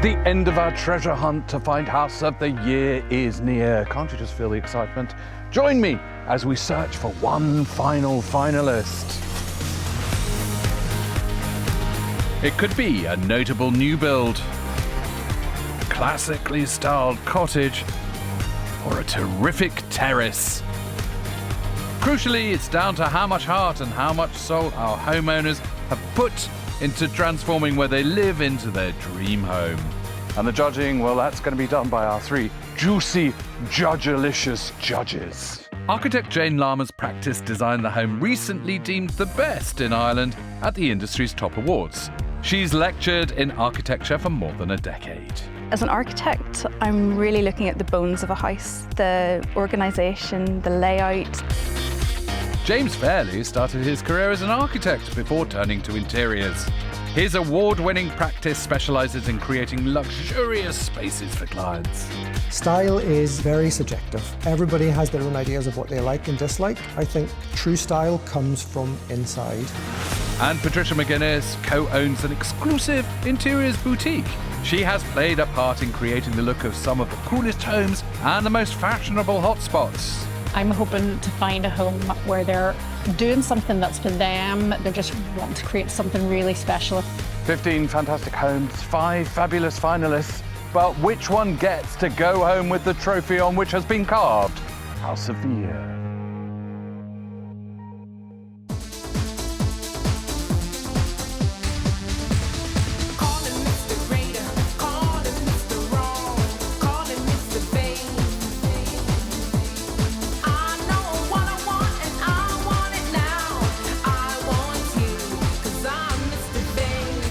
The end of our treasure hunt to find House of the Year is near. Can't you just feel the excitement? Join me as we search for one final finalist. It could be a notable new build, classically styled cottage, or a terrific terrace. Crucially, it's down to how much heart and how much soul our homeowners have put into transforming where they live into their dream home. And the judging, well, that's going to be done by our three juicy, judgelicious judges. Architect Jane Lama's practice designed the home recently deemed the best in Ireland at the industry's top awards. She's lectured in architecture for more than a decade. As an architect, I'm really looking at the bones of a house, the organisation, the layout. James Fairley started his career as an architect before turning to interiors. His award-winning practice specialises in creating luxurious spaces for clients. Style is very subjective. Everybody has their own ideas of what they like and dislike. I think true style comes from inside. And Patricia McGuinness co-owns an exclusive interiors boutique. She has played a part in creating the look of some of the coolest homes and the most fashionable hotspots. I'm hoping to find a home where they're doing something that's for them. They just want to create something really special. 15 fantastic homes, 5 fabulous finalists. But which one gets to go home with the trophy on which has been carved House of the Year?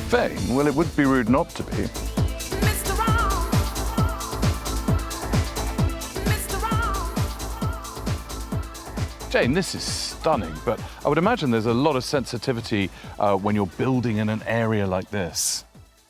Fame? Well, it would be rude not to be. Jane, this is stunning, but I would imagine there's a lot of sensitivity when you're building in an area like this.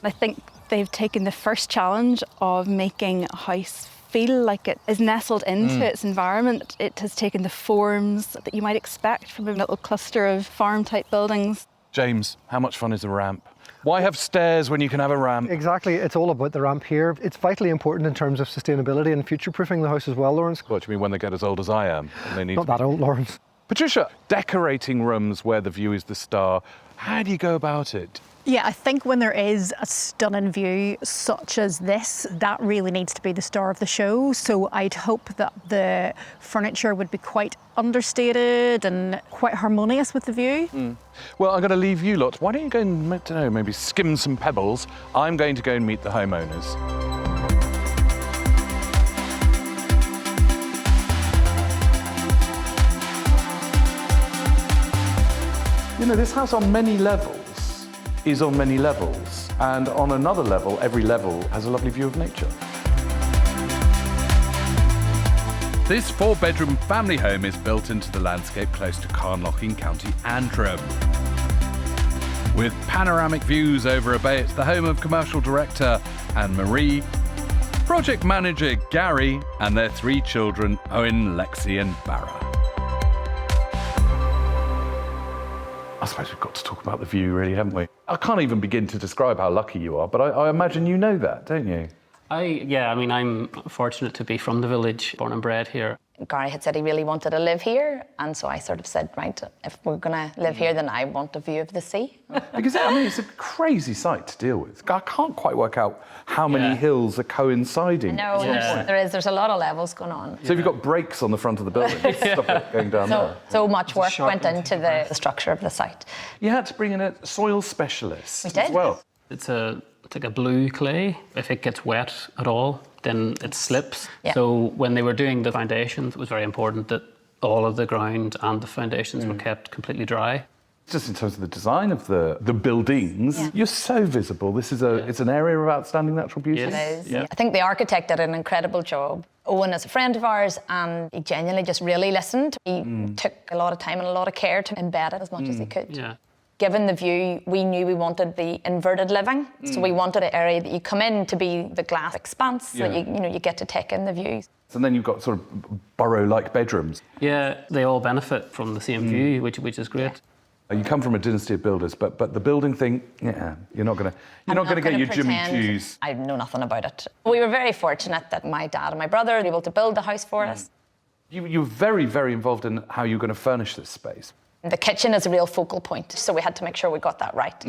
I think they've taken the first challenge of making a house feel like it is nestled into its environment. It has taken the forms that you might expect from a little cluster of farm-type buildings. James, how much fun is a ramp? Why have stairs when you can have a ramp? Exactly, it's all about the ramp here. It's vitally important in terms of sustainability and future-proofing the house as well, Lawrence. What do you mean when they get as old as I am? And they need Not that old, Lawrence. Patricia, decorating rooms where the view is the star, how do you go about it? Yeah, I think when there is a stunning view such as this, that really needs to be the star of the show. So I'd hope that the furniture would be quite understated and quite harmonious with the view. Well, I'm going to leave you lot. Why don't you go and, I don't know, maybe skim some pebbles? I'm going to go and meet the homeowners. You know, this house on many levels is on many levels, and on another level, every level has a lovely view of nature. This 4-bedroom family home is built into the landscape close to Carnlough in County Antrim. With panoramic views over a bay, it's the home of commercial director Anne-Marie, project manager Gary, and their 3 children, Owen, Lexi and Barra. I suppose we've got to talk about the view, really, haven't we? I can't even begin to describe how lucky you are, but I imagine you know that, don't you? Yeah, I mean, I'm fortunate to be from the village, born and bred here. Gary had said he really wanted to live here, and so I sort of said, right, if we're going to live here, then I want a view of the sea. Because, I mean, it's a crazy site to deal with. I can't quite work out how many hills are coinciding. No, there's a lot of levels going on. So you've got brakes on the front of the building, stop it going down there. So much work went into the structure of the site. You had to bring in a soil specialist We did. as well. It's like a blue clay. If it gets wet at all, then it slips. Yeah. So when they were doing the foundations, it was very important that all of the ground and the foundations were kept completely dry. Just in terms of the design of the buildings, you're so visible. This is it's an area of outstanding natural beauty. It is. Yeah. I think the architect did an incredible job. Owen is a friend of ours, and he genuinely just really listened. He took a lot of time and a lot of care to embed it as much as he could. Yeah. Given the view, we knew we wanted the inverted living. So we wanted an area that you come in to be the glass expanse, so you get to take in the views. And then you've got sort of burrow-like bedrooms. Yeah, they all benefit from the same view, which is great. You come from a dynasty of builders, but the building thing, yeah, you're not gonna get your Jimmy Choos. I know nothing about it. We were very fortunate that my dad and my brother were able to build the house for us. You're very, very involved in how you're going to furnish this space. The kitchen is a real focal point, so we had to make sure we got that right.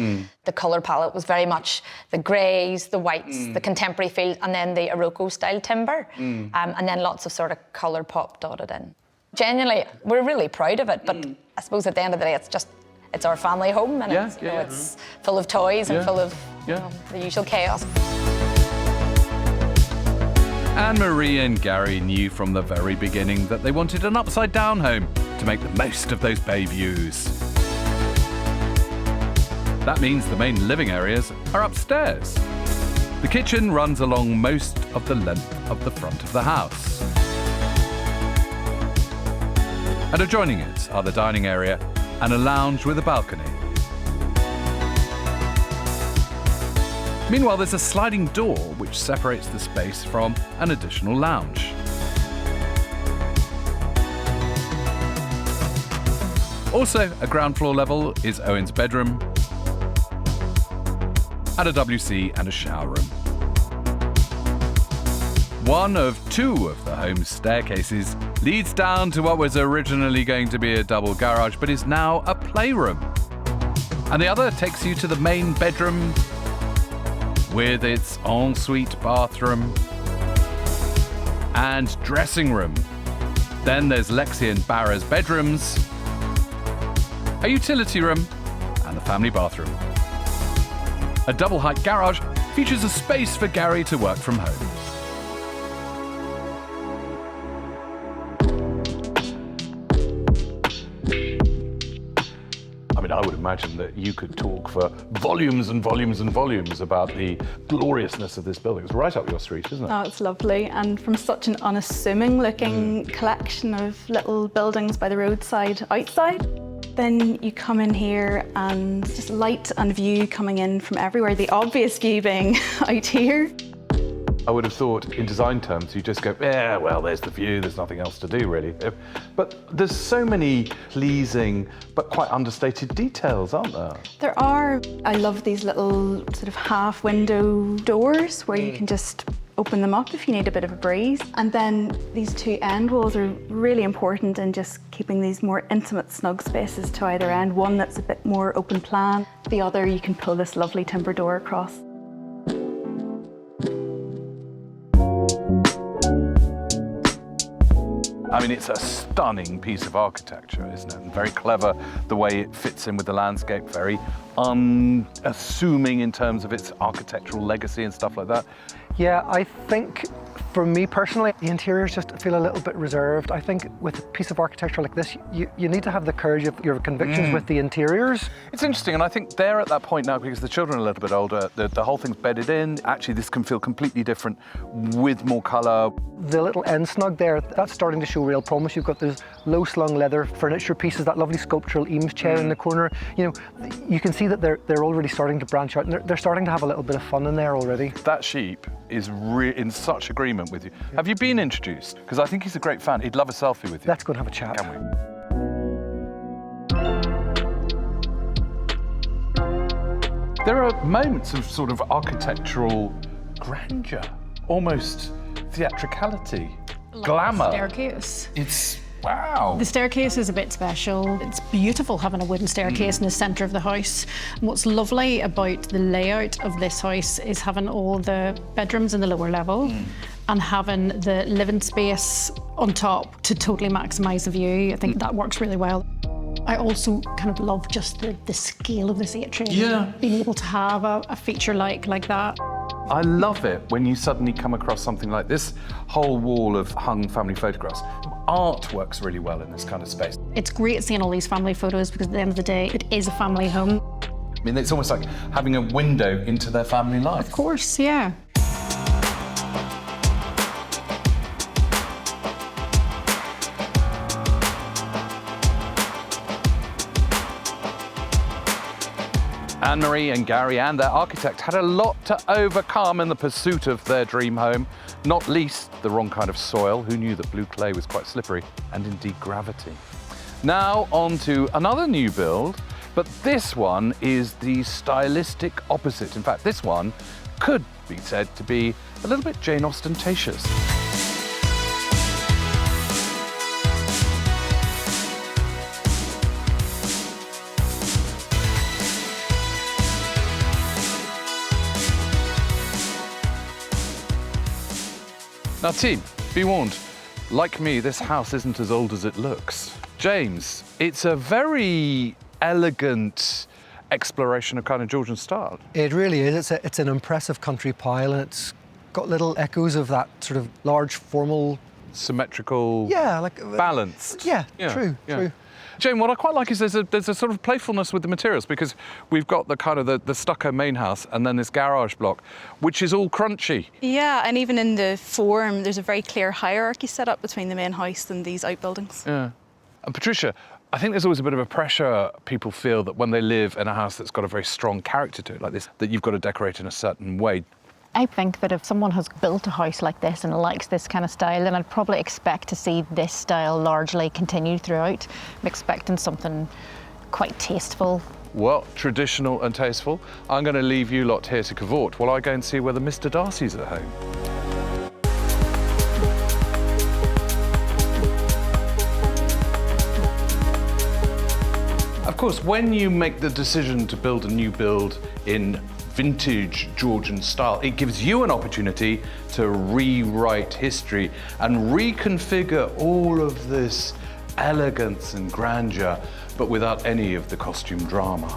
The colour palette was very much the greys, the whites, the contemporary feel, and then the Iroko-style timber, and then lots of sort of colour pop dotted in. Genuinely, we're really proud of it, but I suppose at the end of the day, it's our family home, and it's full of toys and full of the usual chaos. Anne-Marie and Gary knew from the very beginning that they wanted an upside-down home to make the most of those bay views. That means the main living areas are upstairs. The kitchen runs along most of the length of the front of the house. And adjoining it are the dining area and a lounge with a balcony. Meanwhile, there's a sliding door which separates the space from an additional lounge. Also, a ground floor level is Owen's bedroom, and a WC and a shower room. One of two of the home's staircases leads down to what was originally going to be a double garage, but is now a playroom. And the other takes you to the main bedroom with its ensuite bathroom and dressing room. Then there's Lexi and Barra's bedrooms, a utility room, and the family bathroom. A double-height garage features a space for Gary to work from home. I would imagine that you could talk for volumes and volumes and volumes about the gloriousness of this building. It's right up your street, isn't it? Oh, it's lovely. And from such an unassuming looking collection of little buildings by the roadside outside, then you come in here and just light and view coming in from everywhere. The obvious view being out here. I would have thought in design terms, you just go, yeah, well, there's the view, there's nothing else to do really. But there's so many pleasing but quite understated details, aren't there? There are. I love these little sort of half window doors where you can just open them up if you need a bit of a breeze. And then these two end walls are really important in just keeping these more intimate snug spaces to either end. One that's a bit more open plan, the other you can pull this lovely timber door across. I mean, it's a stunning piece of architecture, isn't it? And very clever the way it fits in with the landscape, very unassuming in terms of its architectural legacy and stuff like that. Yeah, I think for me personally, the interiors just feel a little bit reserved. I think with a piece of architecture like this, you need to have the courage of your convictions with the interiors. It's interesting, and I think they're at that point now because the children are a little bit older, the whole thing's bedded in. Actually, this can feel completely different with more colour. The little end snug there, that's starting to show real promise. You've got those low-slung leather furniture pieces, that lovely sculptural Eames chair in the corner. You know, you can see that they're already starting to branch out, and they're starting to have a little bit of fun in there already. That sheep is in such agreement with you. Yeah. Have you been introduced? Because I think he's a great fan. He'd love a selfie with you. Let's go and have a chat. Can we? There are moments of sort of architectural grandeur, almost theatricality, glamour. Staircase. It's wow. The staircase is a bit special. It's beautiful having a wooden staircase in the centre of the house. And what's lovely about the layout of this house is having all the bedrooms in the lower level and having the living space on top to totally maximise the view. I think that works really well. I also kind of love just the scale of this atrium. Yeah. Being able to have a feature like that. I love it when you suddenly come across something like this whole wall of hung family photographs. Art works really well in this kind of space. It's great seeing all these family photos because at the end of the day, it is a family home. I mean, it's almost like having a window into their family life. Of course, yeah. Anne-Marie and Gary and their architect had a lot to overcome in the pursuit of their dream home, not least the wrong kind of soil. Who knew that blue clay was quite slippery, and indeed gravity. Now on to another new build But this one is the stylistic opposite. In fact, this one could be said to be a little bit Jane Ostentatious. Now team, be warned, like me, this house isn't as old as it looks. James, it's a very elegant exploration of kind of Georgian style. It really is. It's an impressive country pile, and it's got little echoes of that sort of large formal... Symmetrical, like balanced. Yeah, true. Jane, what I quite like is there's a sort of playfulness with the materials, because we've got the kind of the stucco main house and then this garage block, which is all crunchy. Yeah, and even in the form, there's a very clear hierarchy set up between the main house and these outbuildings. Yeah. And Patricia, I think there's always a bit of a pressure people feel that when they live in a house that's got a very strong character to it, like this, that you've got to decorate in a certain way. I think that if someone has built a house like this and likes this kind of style, then I'd probably expect to see this style largely continued throughout. I'm expecting something quite tasteful. Well, traditional and tasteful. I'm going to leave you lot here to cavort while I go and see whether Mr. Darcy's at home. Of course, when you make the decision to build a new build in vintage Georgian style, it gives you an opportunity to rewrite history and reconfigure all of this elegance and grandeur, but without any of the costume drama.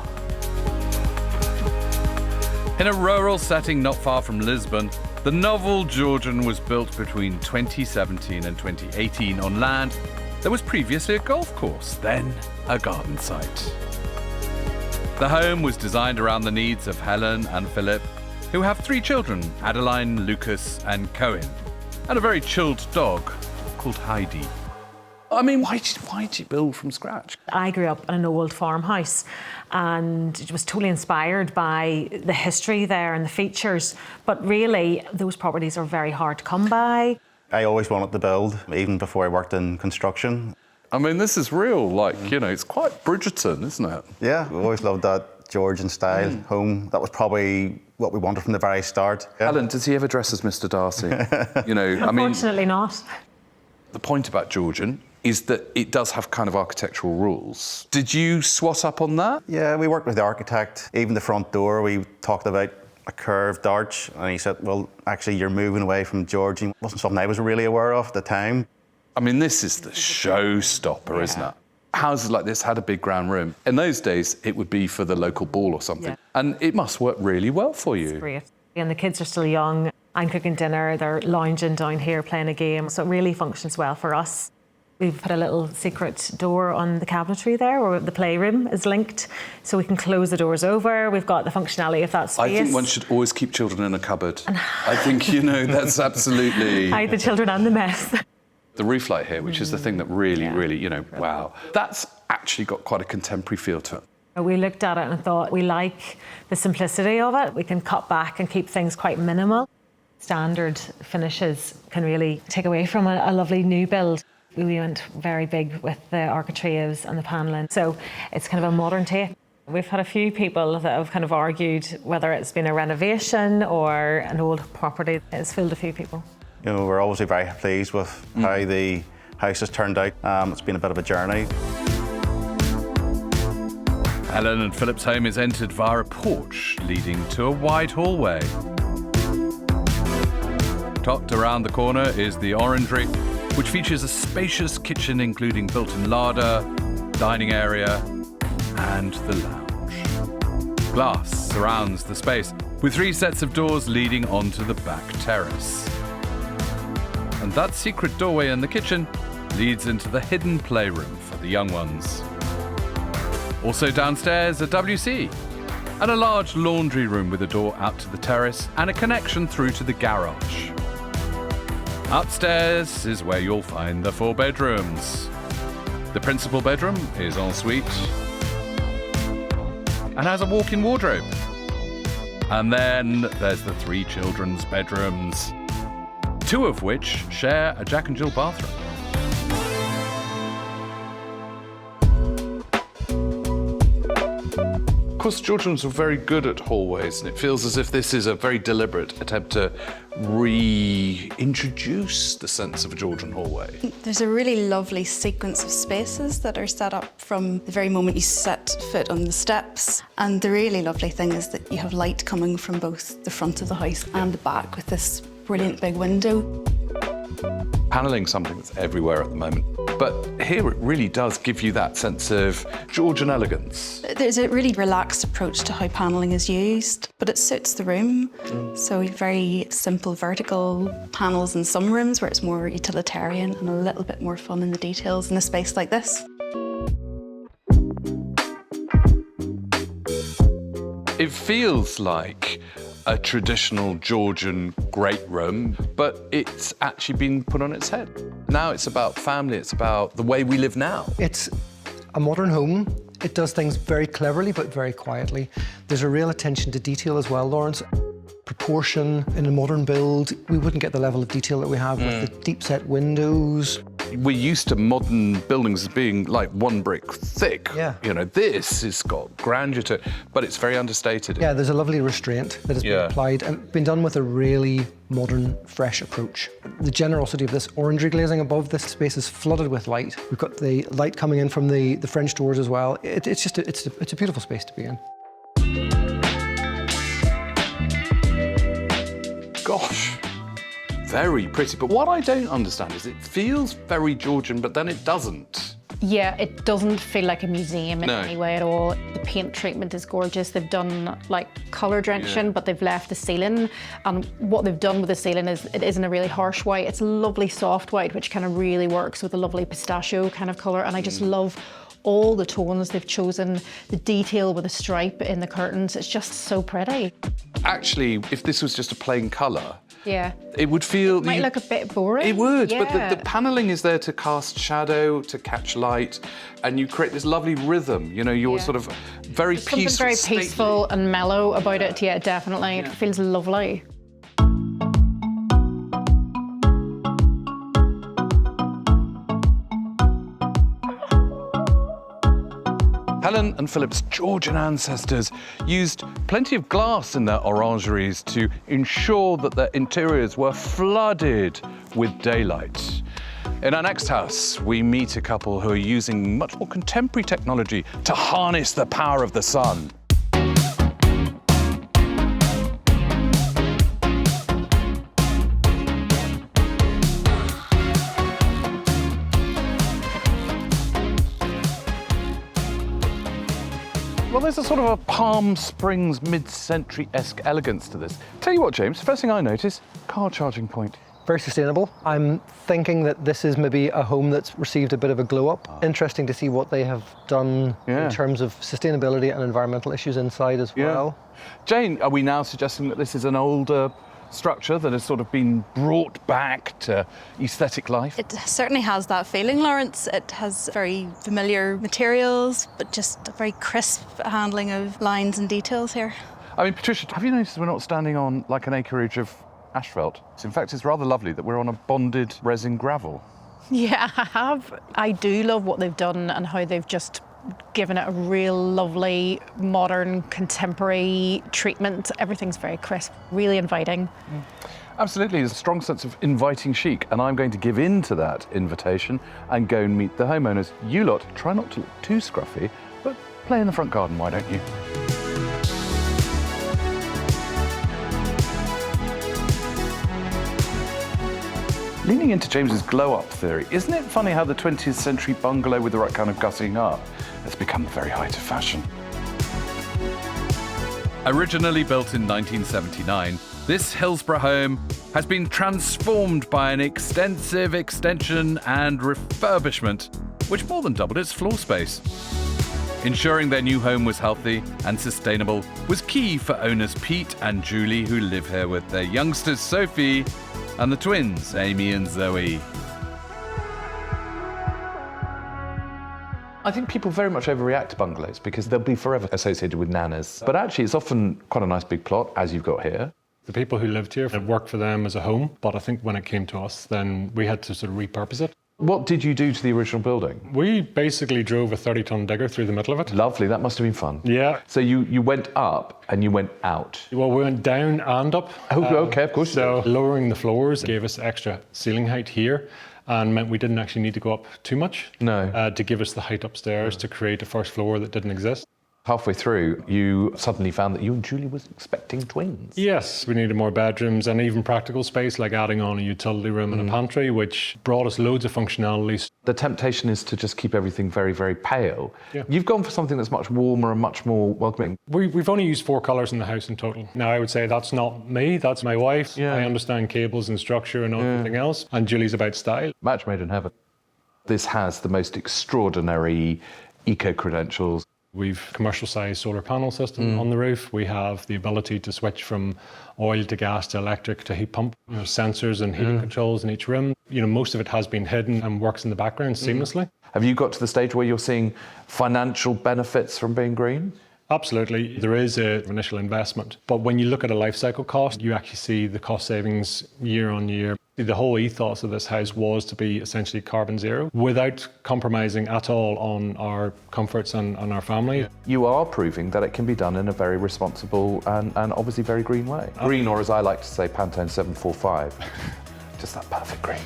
In a rural setting not far from Lisbon, the Novel Georgian was built between 2017 and 2018 on land that was previously a golf course, then a garden site. The home was designed around the needs of Helen and Philip, who have 3 children, Adeline, Lucas and Cohen, and a very chilled dog called Heidi. I mean, why did you build from scratch? I grew up in an old farmhouse and it was totally inspired by the history there and the features, but really those properties are very hard to come by. I always wanted to build, even before I worked in construction. I mean, this is real, like, you know, it's quite Bridgerton, isn't it? Yeah, we always loved that Georgian style home. That was probably what we wanted from the very start. Yeah. Alan, does he ever dress as Mr. Darcy? You know, I mean... Unfortunately not. The point about Georgian is that it does have kind of architectural rules. Did you swat up on that? Yeah, we worked with the architect. Even the front door, we talked about a curved arch, and he said, well, actually, you're moving away from Georgian. It wasn't something I was really aware of at the time. I mean, this is the showstopper, isn't it? Houses like this had a big ground room. In those days, it would be for the local ball or something. Yeah. And it must work really well for you. It's great. And the kids are still young. I'm cooking dinner, they're lounging down here playing a game, so it really functions well for us. We've put a little secret door on the cabinetry there where the playroom is linked, so we can close the doors over. We've got the functionality of that space. I think one should always keep children in a cupboard. I think, you know, that's absolutely... Hide the children and the mess. The roof light here, which is the thing that really, you know, wow. That's actually got quite a contemporary feel to it. We looked at it and thought we like the simplicity of it. We can cut back and keep things quite minimal. Standard finishes can really take away from a lovely new build. We went very big with the architraves and the panelling, so it's kind of a modern take. We've had a few people that have kind of argued whether it's been a renovation or an old property. It's fooled a few people. You know, we're obviously very pleased with how the house has turned out. It's been a bit of a journey. Helen and Philip's home is entered via a porch leading to a wide hallway. Tucked around the corner is the orangery, which features a spacious kitchen including built-in larder, dining area and the lounge. Glass surrounds the space with 3 sets of doors leading onto the back terrace. And that secret doorway in the kitchen leads into the hidden playroom for the young ones. Also downstairs, a WC and a large laundry room with a door out to the terrace and a connection through to the garage. Upstairs is where you'll find the 4 bedrooms. The principal bedroom is ensuite and has a walk-in wardrobe. And then there's the 3 children's bedrooms, 2 of which share a Jack and Jill bathroom. course, Georgians are very good at hallways, and it feels as if this is a very deliberate attempt to reintroduce the sense of a Georgian hallway. There's a really lovely sequence of spaces that are set up from the very moment you set foot on the steps. And the really lovely thing is that you have light coming from both the front of the house and the back with this brilliant big window. Panelling's something that's everywhere at the moment, but here it really does give you that sense of Georgian elegance. There's a really relaxed approach to how panelling is used, but it suits the room. So very simple vertical panels in some rooms where it's more utilitarian and a little bit more fun in the details in a space like this. It feels like a traditional Georgian great room, but it's actually been put on its head. Now it's about family, it's about the way we live now. It's a modern home. It does things very cleverly, but very quietly. There's a real attention to detail as well, Lawrence. Proportion in a modern build, we wouldn't get the level of detail that we have with the deep set windows. We're used to modern buildings as being like one brick thick. Yeah. You know, this has got grandeur to it, but it's very understated. Yeah, there's a lovely restraint that has been applied and been done with a really modern, fresh approach. The generosity of this orangery glazing above this space is flooded with light. We've got the light coming in from the French doors as well. It's just it's a beautiful space to be in. Gosh, very pretty. But what I don't understand is it feels very Georgian, but then it doesn't. Yeah, it doesn't feel like a museum in No. any way at all. The paint treatment is gorgeous. They've done like colour drenching, but they've left the ceiling. And what they've done with the ceiling is it isn't a really harsh white. It's a lovely soft white, which kind of really works with a lovely pistachio kind of colour. And I just love all the tones they've chosen, the detail with the stripe in the curtains. It's just so pretty. Actually, if this was just a plain colour, Yeah. it would feel... It might look a bit boring. It would, yeah. but the panelling is there to cast shadow, to catch light, and you create this lovely rhythm. You know, you're sort of very There's peaceful. something very stately. peaceful and mellow about it. Yeah, definitely. It feels lovely. Helen and Philip's Georgian ancestors used plenty of glass in their orangeries to ensure that their interiors were flooded with daylight. In our next house, we meet a couple who are using much more contemporary technology to harness the power of the sun. Well, there's a sort of a Palm Springs mid-century-esque elegance to this. Tell you what, James, first thing I notice, car charging point. Very sustainable. I'm thinking that this is maybe a home that's received a bit of a glow up. Interesting to see what they have done in terms of sustainability and environmental issues inside as well. Jane, are we now suggesting that this is an older structure that has sort of been brought back to aesthetic life? It certainly has that feeling, Lawrence. It has very familiar materials, but just a very crisp handling of lines and details here. I mean, Patricia, have you noticed we're not standing on like an acreage of asphalt? In fact, it's rather lovely that we're on a bonded resin gravel. Yeah, I have. I do love what they've done and how they've just given it a real lovely, modern, contemporary treatment. Everything's very crisp, really inviting. Absolutely, there's a strong sense of inviting chic, and I'm going to give in to that invitation and go and meet the homeowners. You lot, try not to look too scruffy, but play in the front garden, why don't you? Leaning into James's glow-up theory, isn't it funny how the 20th century bungalow with the right kind of gussying up has become the very height of fashion? Originally built in 1979, this Hillsborough home has been transformed by an extensive extension and refurbishment, which more than doubled its floor space. Ensuring their new home was healthy and sustainable was key for owners Pete and Julie, who live here with their youngsters Sophie and the twins, Amy and Zoe. I think people very much overreact to bungalows because they'll be forever associated with nanas. But actually, it's often quite a nice big plot, as you've got here. The people who lived here, it worked for them as a home, but I think when it came to us, then we had to sort of repurpose it. What did you do to the original building? We basically drove a 30-ton digger through the middle of it. Lovely, that must have been fun. Yeah. So you went up and you went out? Well, we went down and up. Oh, okay, of course. So lowering the floors gave us extra ceiling height here and meant we didn't actually need to go up too much. No. To give us the height upstairs to create a first floor that didn't exist. Halfway through, you suddenly found that you and Julie was expecting twins. Yes, we needed more bedrooms and even practical space, like adding on a utility room and a pantry, which brought us loads of functionalities. The temptation is to just keep everything very, very pale. Yeah. You've gone for something that's much warmer and much more welcoming. We've only used 4 colours in the house in total. Now, I would say that's not me, that's my wife. Yeah. I understand cables and structure and everything else, and Julie's about style. Match made in heaven. This has the most extraordinary eco-credentials. We've commercial-sized solar panel system on the roof. We have the ability to switch from oil to gas to electric to heat pump. Sensors and heating controls in each room. Most of it has been hidden and works in the background seamlessly. Have you got to the stage where you're seeing financial benefits from being green? Absolutely. There is an initial investment. But when you look at a life cycle cost, you actually see the cost savings year on year. The whole ethos of this house was to be essentially carbon zero without compromising at all on our comforts and on our family. You are proving that it can be done in a very responsible and obviously very green way. Green, or as I like to say, Pantone 745. Just that perfect green.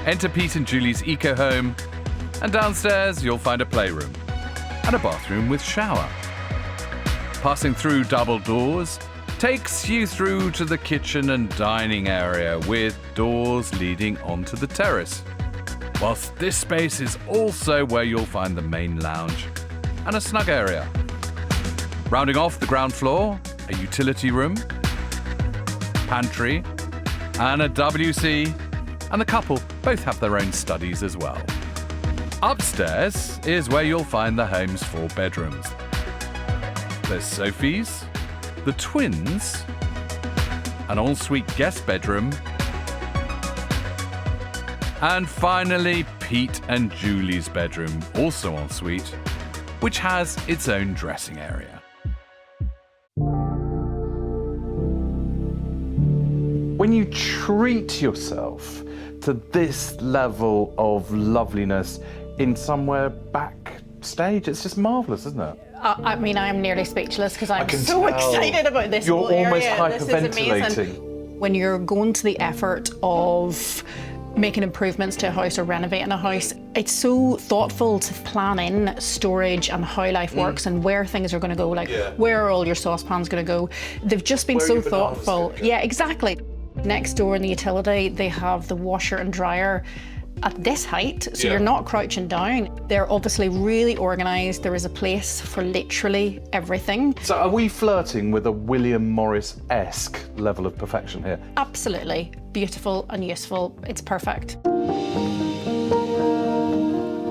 Enter Pete and Julie's eco home, and downstairs you'll find a playroom and a bathroom with shower. Passing through double doors takes you through to the kitchen and dining area with doors leading onto the terrace. Whilst this space is also where you'll find the main lounge and a snug area. Rounding off the ground floor, a utility room, pantry, and a WC, and the couple both have their own studies as well. Upstairs is where you'll find the home's 4 bedrooms. There's Sophie's, the twins, an ensuite guest bedroom, and finally Pete and Julie's bedroom, also ensuite, which has its own dressing area. When you treat yourself to this level of loveliness in somewhere backstage, it's just marvellous, isn't it? I mean, I am nearly speechless because I'm can so tell. excited about this You're whole area. almost This is amazing. hyperventilating. When you're going to the effort of making improvements to a house or renovating a house, it's so thoughtful to plan in storage and how life works and where things are going to go, like where are all your saucepans going to go. They've just been so thoughtful. Yeah, exactly. Next door in the utility, they have the washer and dryer at this height, so you're not crouching down. They're obviously really organised. There is a place for literally everything. So are we flirting with a William Morris-esque level of perfection here? Absolutely beautiful and useful. It's perfect.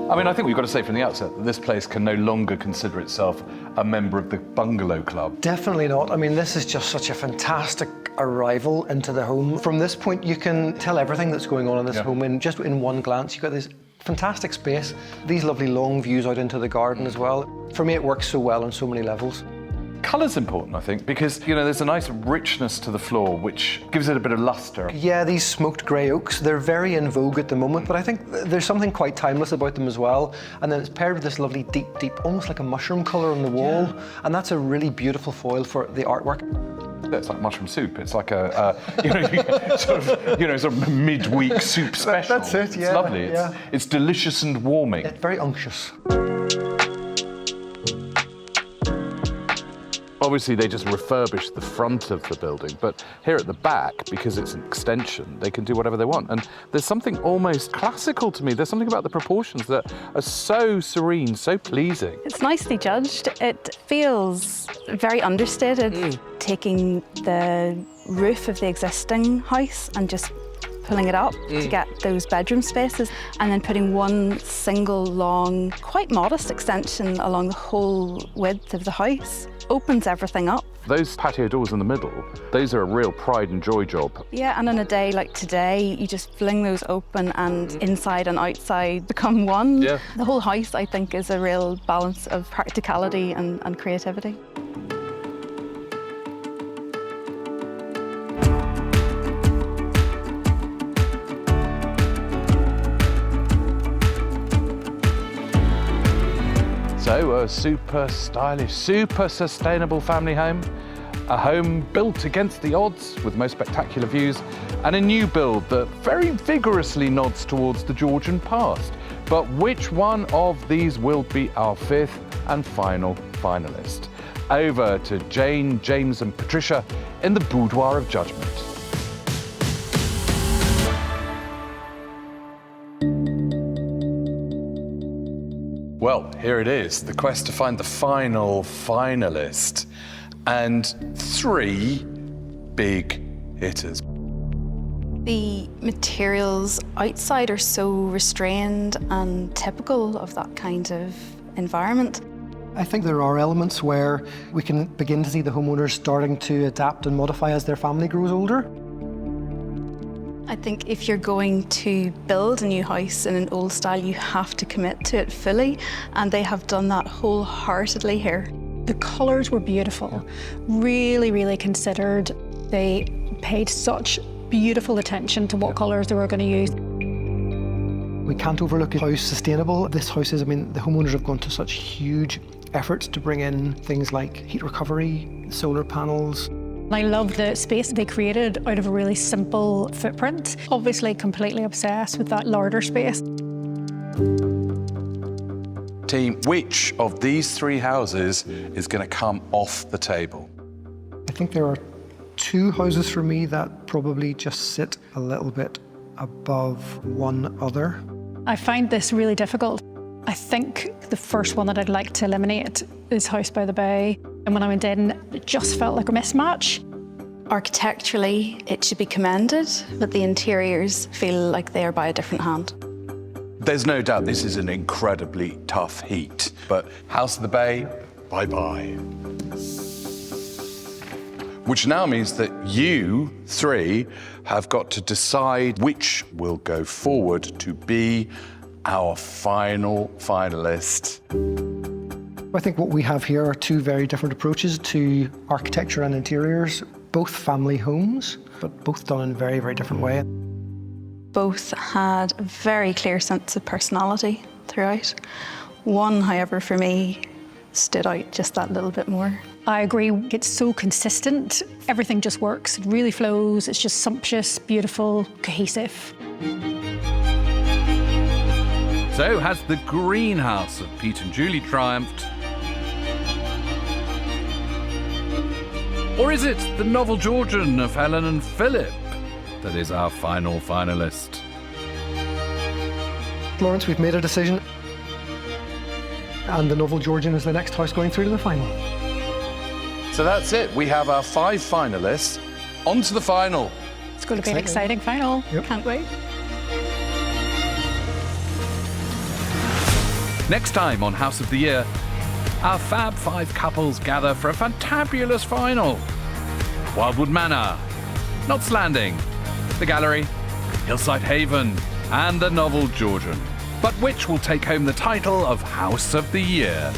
I mean, I think we've got to say from the outset that this place can no longer consider itself a member of the bungalow club. Definitely not. I mean, this is just such a fantastic arrival into the home. From this point, you can tell everything that's going on in this home just in one glance. You've got this fantastic space, these lovely long views out into the garden as well. For me, it works so well on so many levels. Colour's important, I think, because, there's a nice richness to the floor, which gives it a bit of lustre. Yeah, these smoked grey oaks, they're very in vogue at the moment, but I think there's something quite timeless about them as well. And then it's paired with this lovely deep, almost like a mushroom colour on the wall. And that's a really beautiful foil for the artwork. It's like mushroom soup. It's like a sort of midweek soup special. That's it, yeah. It's lovely. It's delicious and warming. It's very unctuous. Obviously, they just refurbished the front of the building, but here at the back, because it's an extension, they can do whatever they want. And there's something almost classical to me. There's something about the proportions that are so serene, so pleasing. It's nicely judged. It feels very understated, taking the roof of the existing house and just pulling it up to get those bedroom spaces, and then putting one single long, quite modest extension along the whole width of the house. Opens everything up. Those patio doors in the middle, those are a real pride and joy job. Yeah, and on a day like today, you just fling those open and inside and outside become one. Yeah. The whole house, I think, is a real balance of practicality and creativity. So a super stylish, super sustainable family home, a home built against the odds with most spectacular views, and a new build that very vigorously nods towards the Georgian past. But which one of these will be our fifth and final finalist? Over to Jane, James and Patricia in the Boudoir of Judgment. Well, here it is, the quest to find the final finalist. And 3 big hitters. The materials outside are so restrained and typical of that kind of environment. I think there are elements where we can begin to see the homeowners starting to adapt and modify as their family grows older. I think if you're going to build a new house in an old style, you have to commit to it fully, and they have done that wholeheartedly here. The colours were beautiful, really, really considered. They paid such beautiful attention to what colours they were going to use. We can't overlook how sustainable this house is. I mean, the homeowners have gone to such huge efforts to bring in things like heat recovery, solar panels. I love the space they created out of a really simple footprint. Obviously completely obsessed with that larder space. Team, which of these 3 houses is going to come off the table? I think there are 2 houses for me that probably just sit a little bit above one other. I find this really difficult. I think the first one that I'd like to eliminate is House by the Bay. And when I went in, it just felt like a mismatch. Architecturally, it should be commended, but the interiors feel like they are by a different hand. There's no doubt this is an incredibly tough heat, but House of the Bay, bye-bye. Which now means that you 3 have got to decide which will go forward to be our final finalist. I think what we have here are 2 very different approaches to architecture and interiors, both family homes, but both done in a very, very different way. Both had a very clear sense of personality throughout. One, however, for me, stood out just that little bit more. I agree, it's so consistent. Everything just works, it really flows, it's just sumptuous, beautiful, cohesive. So has the greenhouse of Pete and Julie triumphed? Or is it the Novel Georgian of Helen and Philip that is our final finalist? Lawrence, we've made a decision. And the Novel Georgian is the next house going through to the final. So that's it. We have our 5 finalists. On to the final. It's going to be an exciting final. Yep. Can't wait. Next time on House of the Year, our Fab 5 couples gather for a fantabulous final. Wildwood Manor, Knott's Landing, the Gallery, Hillside Haven, and the Novel Georgian. But which will take home the title of House of the Year?